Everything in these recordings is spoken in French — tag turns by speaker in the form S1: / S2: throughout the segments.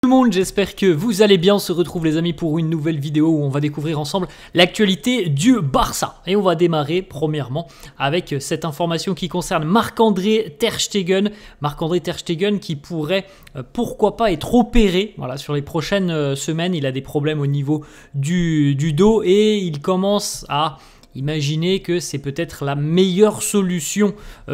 S1: Tout le monde, j'espère que vous allez bien. On se retrouve les amis pour une nouvelle vidéo où on va découvrir ensemble l'actualité du Barça. Et on va démarrer premièrement avec cette information qui concerne Marc-André Ter Stegen. Marc-André Ter Stegen qui pourrait pourquoi pas être opéré voilà, sur les prochaines semaines. Il a des problèmes au niveau du dos et il commence à imaginez que c'est peut-être la meilleure solution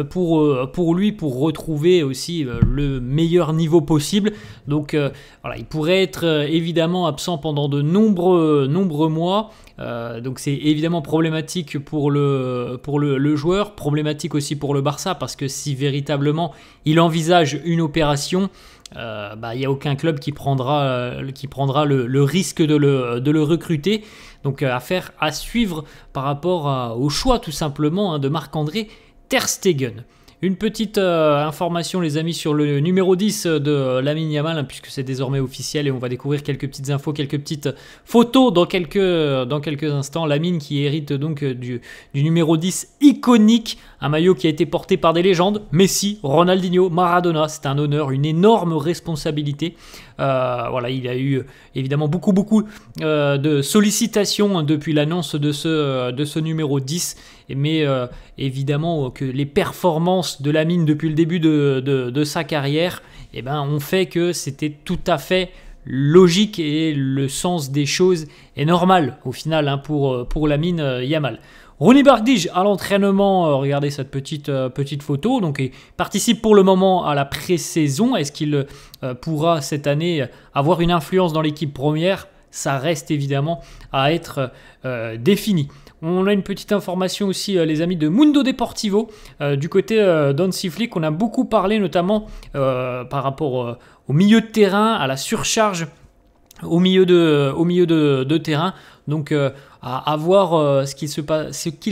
S1: pour lui pour retrouver aussi le meilleur niveau possible. Donc voilà, il pourrait être évidemment absent pendant de nombreux mois. Donc c'est évidemment problématique pour le joueur, problématique aussi pour le Barça parce que si véritablement il envisage une opération, il n'y a aucun club qui prendra le risque de le recruter. Donc affaire à suivre par rapport au choix tout simplement de Marc-André Ter Stegen. Une petite information les amis sur le numéro 10 de Lamine Yamal puisque c'est désormais officiel et on va découvrir quelques petites infos, quelques petites photos dans quelques instants. Lamine qui hérite donc du numéro 10 iconique, un maillot qui a été porté par des légendes, Messi, Ronaldinho, Maradona. C'est un honneur, une énorme responsabilité. Voilà, il a eu évidemment beaucoup de sollicitations depuis l'annonce de ce numéro 10, mais évidemment que les performances de Lamine depuis le début de sa carrière ont fait que c'était tout à fait logique et le sens des choses est normal au final pour Lamine Yamal. Ronny Bardghji à l'entraînement, regardez cette petite photo, donc il participe pour le moment à la pré-saison. Est-ce qu'il pourra cette année avoir une influence dans l'équipe première? Ça reste évidemment à être défini. On a une petite information aussi les amis de Mundo Deportivo, du côté d'Hansi Flick. On a beaucoup parlé notamment par rapport au milieu de terrain, à la surcharge au milieu de terrain. Donc à voir ce qu'il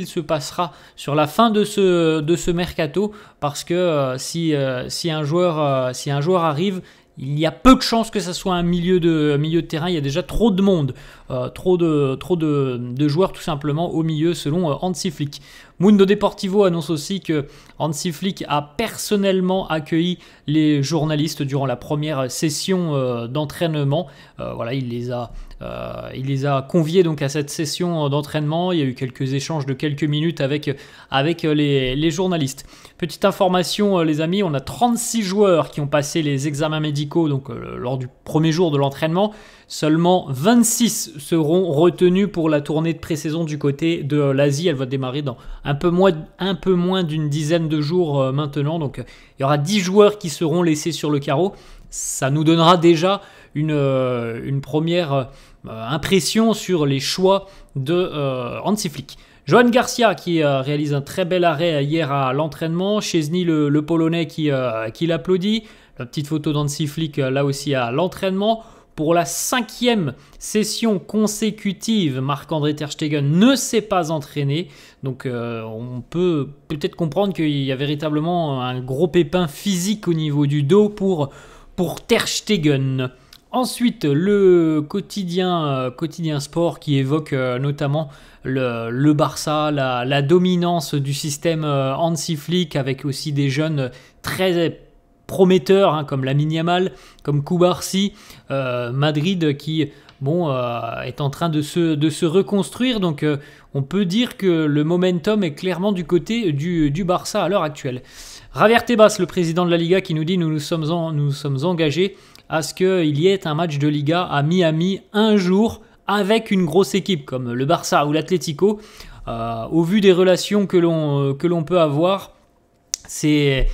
S1: se passera sur la fin de ce mercato, parce que si un joueur arrive, il y a peu de chances que ça soit un milieu de terrain. Il y a déjà trop de monde, trop de joueurs tout simplement au milieu selon Hansi Flick. Mundo Deportivo annonce aussi que Hansi Flick a personnellement accueilli les journalistes durant la première session d'entraînement. Voilà, il les a conviés donc à cette session d'entraînement. Il y a eu quelques échanges de quelques minutes avec les journalistes. Petite information les amis, on a 36 joueurs qui ont passé les examens médicaux donc lors du premier jour de l'entraînement. Seulement 26 seront retenus pour la tournée de pré-saison du côté de l'Asie. Elle va démarrer dans un peu moins d'une dizaine de jours maintenant. Donc il y aura 10 joueurs qui seront laissés sur le carreau. Ça nous donnera déjà une première impression sur les choix de Hansi Flick. Johan Garcia qui réalise un très bel arrêt hier à l'entraînement. Szczęsny le Polonais qui l'applaudit. La petite photo d'Hansi Flick là aussi à l'entraînement. Pour la 5e session consécutive, Marc-André Ter Stegen ne s'est pas entraîné. Donc on peut peut-être comprendre qu'il y a véritablement un gros pépin physique au niveau du dos pour Ter Stegen. Ensuite, le quotidien sport qui évoque notamment le Barça, la dominance du système Hansi Flick avec aussi des jeunes très prometteurs comme Lamine Yamal, comme Cubarsí, Madrid qui est en train de se reconstruire. Donc on peut dire que le momentum est clairement du côté du Barça à l'heure actuelle. Javier Tebas, le président de la Liga, qui nous dit nous sommes engagés à ce qu'il y ait un match de Liga à Miami un jour avec une grosse équipe comme le Barça ou l'Atlético. Au vu des relations que l'on peut avoir, c'est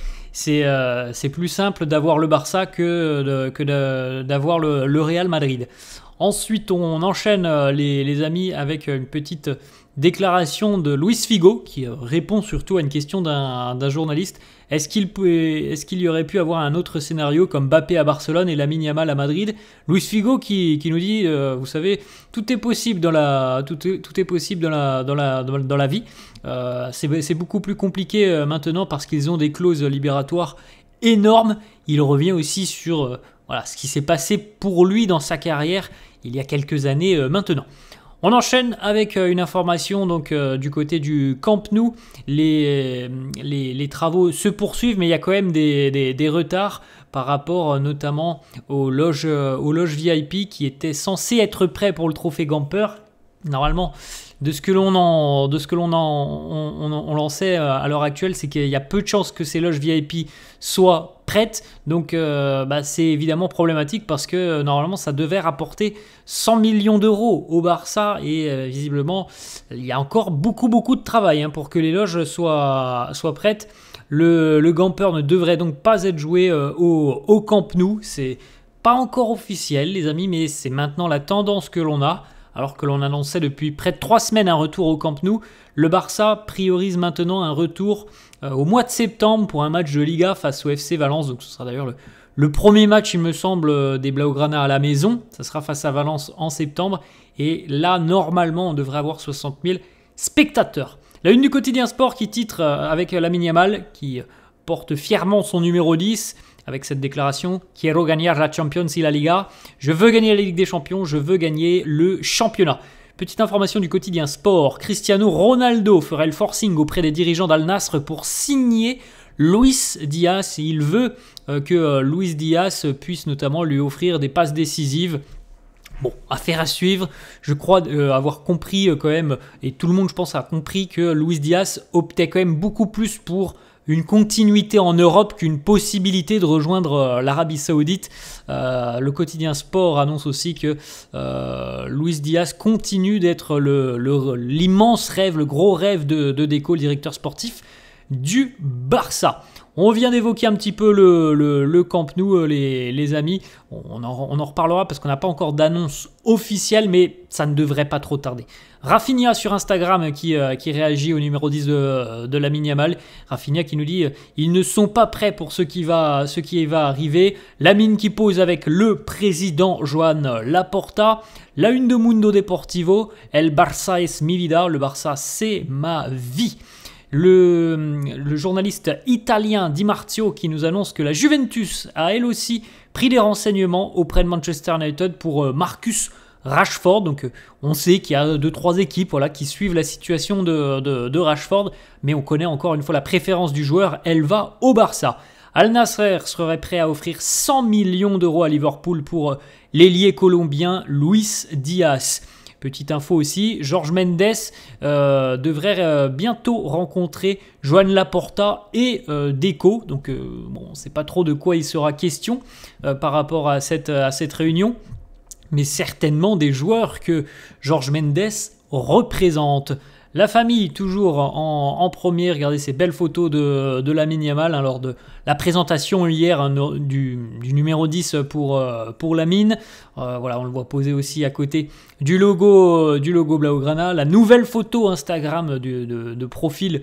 S1: plus simple d'avoir le Barça que d'avoir le Real Madrid. Ensuite, on enchaîne les amis avec une petite déclaration de Luis Figo qui répond surtout à une question d'un journaliste. Est-ce qu'il y aurait pu avoir un autre scénario comme Mbappé à Barcelone et Lamine Yamal à Madrid? Luis Figo qui nous dit, vous savez, tout est possible dans la vie. C'est beaucoup plus compliqué maintenant parce qu'ils ont des clauses libératoires énormes. Il revient aussi sur ce qui s'est passé pour lui dans sa carrière il y a quelques années maintenant. On enchaîne avec une information donc du côté du Camp Nou. Les travaux se poursuivent, mais il y a quand même des retards par rapport notamment aux loges VIP qui étaient censées être prêts pour le trophée Gamper. Normalement, de ce que l'on en sait à l'heure actuelle, c'est qu'il y a peu de chances que ces loges VIP soient prêtes. Donc c'est évidemment problématique parce que normalement ça devait rapporter 100 millions d'euros au Barça et visiblement il y a encore beaucoup de travail pour que les loges soient prêtes. Le Gamper ne devrait donc pas être joué au Camp Nou. C'est pas encore officiel les amis, mais c'est maintenant la tendance que l'on a. Alors que l'on annonçait depuis près de 3 semaines un retour au Camp Nou, le Barça priorise maintenant un retour au mois de septembre pour un match de Liga face au FC Valence. Donc ce sera d'ailleurs le premier match, il me semble, des Blaugrana à la maison. Ça sera face à Valence en septembre. Et là, normalement, on devrait avoir 60 000 spectateurs. La une du quotidien sport qui titre avec Lamine Yamal, qui porte fièrement son numéro 10, avec cette déclaration « Quiero ganar la Champions y la Liga ». Je veux gagner la Ligue des Champions, je veux gagner le championnat. Petite information du quotidien sport, Cristiano Ronaldo ferait le forcing auprès des dirigeants d'Al Nassr pour signer Luis Diaz. Et il veut que Luis Diaz puisse notamment lui offrir des passes décisives. Bon, affaire à suivre. Je crois avoir compris quand même, et tout le monde je pense a compris que Luis Diaz optait quand même beaucoup plus pour une continuité en Europe qu'une possibilité de rejoindre l'Arabie Saoudite. Le quotidien sport annonce aussi que Luis Diaz continue d'être l'immense rêve, le gros rêve de Deco, le directeur sportif du Barça. On vient d'évoquer un petit peu le Camp Nou, les amis. On en reparlera parce qu'on n'a pas encore d'annonce officielle, mais ça ne devrait pas trop tarder. Rafinha sur Instagram qui réagit au numéro 10 de Lamine Yamal. Rafinha qui nous dit « Ils ne sont pas prêts pour ce qui va arriver ». Lamine qui pose avec le président Joan Laporta. La une de Mundo Deportivo, « El Barça es mi vida », le Barça c'est ma vie. Le journaliste italien Di Marzio qui nous annonce que la Juventus a elle aussi pris des renseignements auprès de Manchester United pour Marcus Rashford. Donc on sait qu'il y a 2-3 équipes qui suivent la situation de Rashford, mais on connaît encore une fois la préférence du joueur, elle va au Barça. Al Nassr serait prêt à offrir 100 millions d'euros à Liverpool pour l'ailier colombien Luis Diaz. Petite info aussi, Jorge Mendes devrait bientôt rencontrer Joan Laporta et Deco. Donc on ne sait pas trop de quoi il sera question par rapport à cette réunion. Mais certainement des joueurs que Jorge Mendes représente. La famille, toujours en premier. Regardez ces belles photos de Lamine Yamal lors de la présentation hier du numéro 10 pour Lamine. Voilà, on le voit poser aussi à côté du logo Blaugrana. La nouvelle photo Instagram de profil,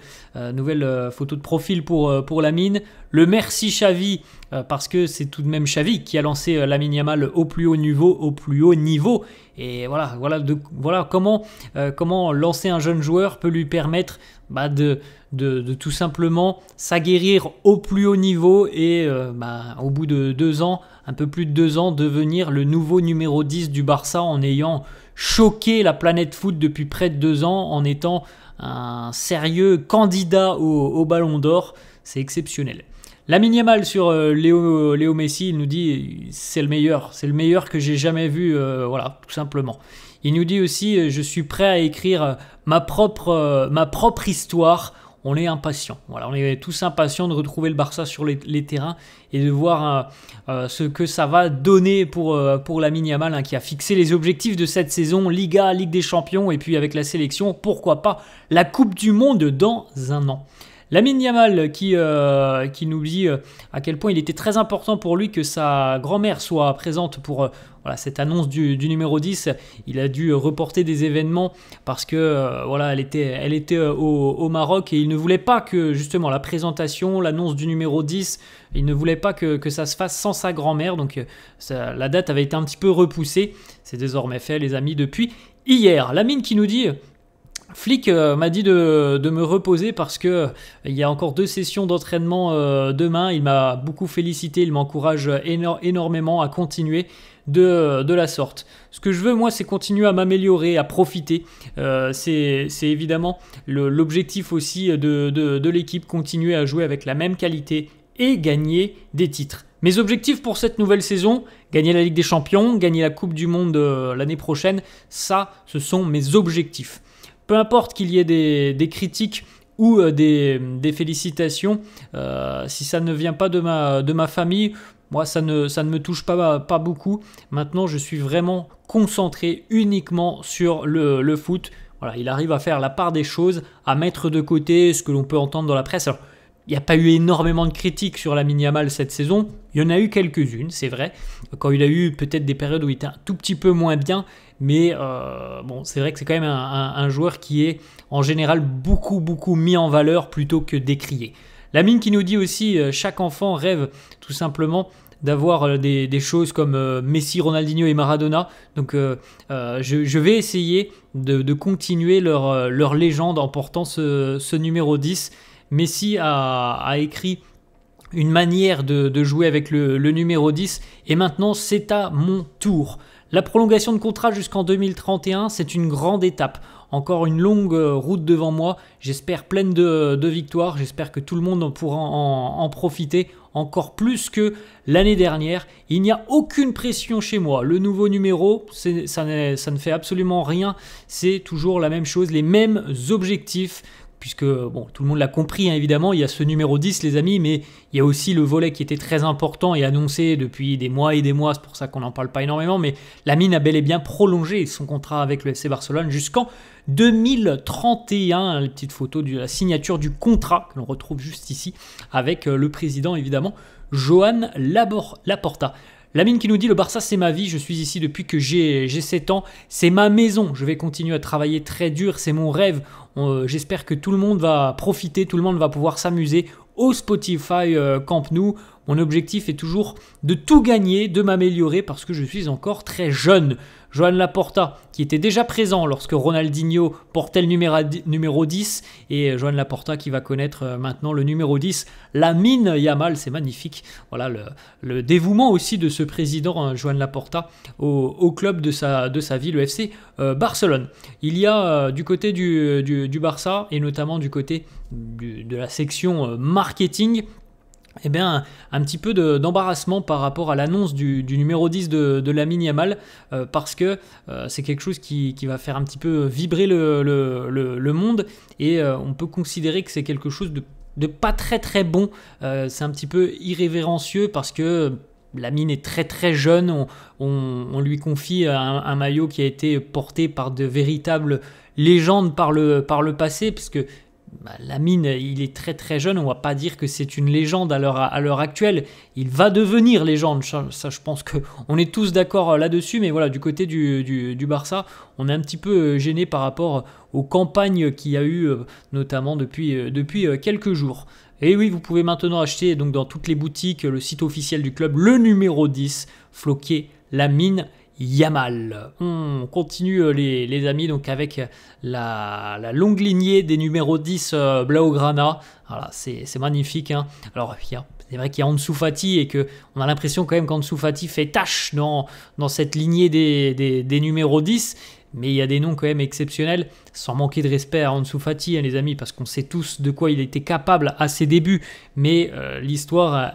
S1: nouvelle photo de profil pour Lamine. Le merci Xavi, parce que c'est tout de même Xavi qui a lancé Lamine Yamal au plus haut niveau. Et voilà comment lancer un jeune joueur peut lui permettre de tout simplement s'aguerrir au plus haut niveau et au bout de 2 ans, un peu plus de 2 ans, devenir le nouveau numéro 10 du Barça en ayant choqué la planète foot depuis près de 2 ans, en étant un sérieux candidat au Ballon d'Or. C'est exceptionnel. Lamine Yamal sur Léo Messi, il nous dit c'est le meilleur que j'ai jamais vu, voilà, tout simplement. Il nous dit aussi je suis prêt à écrire ma propre histoire. On est impatient. Voilà, on est tous impatients de retrouver le Barça sur les terrains et de voir ce que ça va donner pour Lamine Yamal qui a fixé les objectifs de cette saison, Liga, Ligue des Champions et puis avec la sélection, pourquoi pas la Coupe du Monde dans 1 an. Lamine Yamal qui nous dit à quel point il était très important pour lui que sa grand-mère soit présente pour cette annonce du numéro 10. Il a dû reporter des événements parce que elle était au Maroc et il ne voulait pas que justement la présentation, l'annonce du numéro 10, il ne voulait pas que ça se fasse sans sa grand-mère. Donc la date avait été un petit peu repoussée. C'est désormais fait les amis depuis hier. Lamine qui nous dit... Flick m'a dit de me reposer parce que il y a encore 2 sessions d'entraînement demain. Il m'a beaucoup félicité, il m'encourage énormément à continuer de la sorte. Ce que je veux, moi, c'est continuer à m'améliorer, à profiter. C'est évidemment l'objectif aussi de l'équipe, continuer à jouer avec la même qualité et gagner des titres. Mes objectifs pour cette nouvelle saison, gagner la Ligue des Champions, gagner la Coupe du Monde l'année prochaine, ça, ce sont mes objectifs. Peu importe qu'il y ait des critiques ou des félicitations, si ça ne vient pas de ma famille, moi ça ne me touche pas beaucoup. Maintenant, je suis vraiment concentré uniquement sur le foot. Voilà, il arrive à faire la part des choses, à mettre de côté ce que l'on peut entendre dans la presse. Alors, il n'y a pas eu énormément de critiques sur Lamine Yamal cette saison. Il y en a eu quelques-unes, c'est vrai. Quand il a eu peut-être des périodes où il était un tout petit peu moins bien. Mais bon, c'est vrai que c'est quand même un joueur qui est en général beaucoup mis en valeur plutôt que décrié. Lamine qui nous dit aussi chaque enfant rêve tout simplement d'avoir des choses comme Messi, Ronaldinho et Maradona. Donc je vais essayer de continuer leur légende en portant ce numéro 10. Messi a écrit une manière de jouer avec le numéro 10 et maintenant c'est à mon tour. La prolongation de contrat jusqu'en 2031, c'est une grande étape. Encore une longue route devant moi, j'espère pleine de victoires, j'espère que tout le monde pourra en profiter encore plus que l'année dernière. Il n'y a aucune pression chez moi, le nouveau numéro, ça ne fait absolument rien, c'est toujours la même chose, les mêmes objectifs. Puisque bon, tout le monde l'a compris, hein, évidemment, il y a ce numéro 10 les amis, mais il y a aussi le volet qui était très important et annoncé depuis des mois et des mois, c'est pour ça qu'on n'en parle pas énormément, mais Lamine a bel et bien prolongé son contrat avec le FC Barcelone jusqu'en 2031, la petite photo de la signature du contrat que l'on retrouve juste ici, avec le président évidemment, Joan Laporta. Lamine qui nous dit « Le Barça, c'est ma vie. Je suis ici depuis que j'ai 7 ans. C'est ma maison. Je vais continuer à travailler très dur. C'est mon rêve. J'espère que tout le monde va profiter. Tout le monde va pouvoir s'amuser au Spotify Camp Nou. Mon objectif est toujours de tout gagner, de m'améliorer parce que je suis encore très jeune. » Joan Laporta, qui était déjà présent lorsque Ronaldinho portait le numéro 10, et Joan Laporta qui va connaître maintenant le numéro 10, Lamine Yamal, c'est magnifique. Voilà le dévouement aussi de ce président, Joan Laporta, au club de sa vie, le FC Barcelone. Il y a du côté du Barça, et notamment du côté de la section marketing, eh bien, un petit peu d'embarrassement par rapport à l'annonce du numéro 10 de Lamine Yamal, parce que c'est quelque chose qui va faire un petit peu vibrer le monde, et on peut considérer que c'est quelque chose de pas très bon. C'est un petit peu irrévérencieux parce que Lamine est très jeune, on lui confie un maillot qui a été porté par de véritables légendes par le passé, parce que Lamine, il est très jeune, on ne va pas dire que c'est une légende à l'heure actuelle, il va devenir légende, ça je pense qu'on est tous d'accord là-dessus, mais voilà, du côté du Barça, on est un petit peu gêné par rapport aux campagnes qu'il y a eu, notamment depuis quelques jours. Et oui, vous pouvez maintenant acheter donc dans toutes les boutiques, le site officiel du club, le numéro 10, floqué Lamine Yamal. On continue les amis donc avec la longue lignée des numéros 10 Blaugrana. Voilà, c'est magnifique, hein. Alors c'est vrai qu'il y a Ansu Fati et qu'on a l'impression quand même qu'Ansu Fati fait tâche dans cette lignée des numéros 10. Mais il y a des noms quand même exceptionnels, sans manquer de respect à Ansu Fati, hein, les amis, parce qu'on sait tous de quoi il était capable à ses débuts. Mais l'histoire,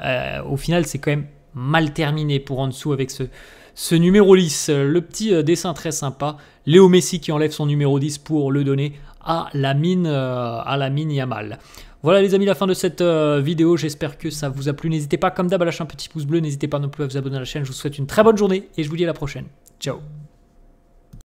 S1: au final, c'est quand même mal terminé pour Ansu avec ce numéro 10. Le petit dessin très sympa. Léo Messi qui enlève son numéro 10 pour le donner à Lamine Yamal. Voilà les amis, la fin de cette vidéo. J'espère que ça vous a plu. N'hésitez pas comme d'hab à lâcher un petit pouce bleu. N'hésitez pas non plus à vous abonner à la chaîne. Je vous souhaite une très bonne journée et je vous dis à la prochaine. Ciao.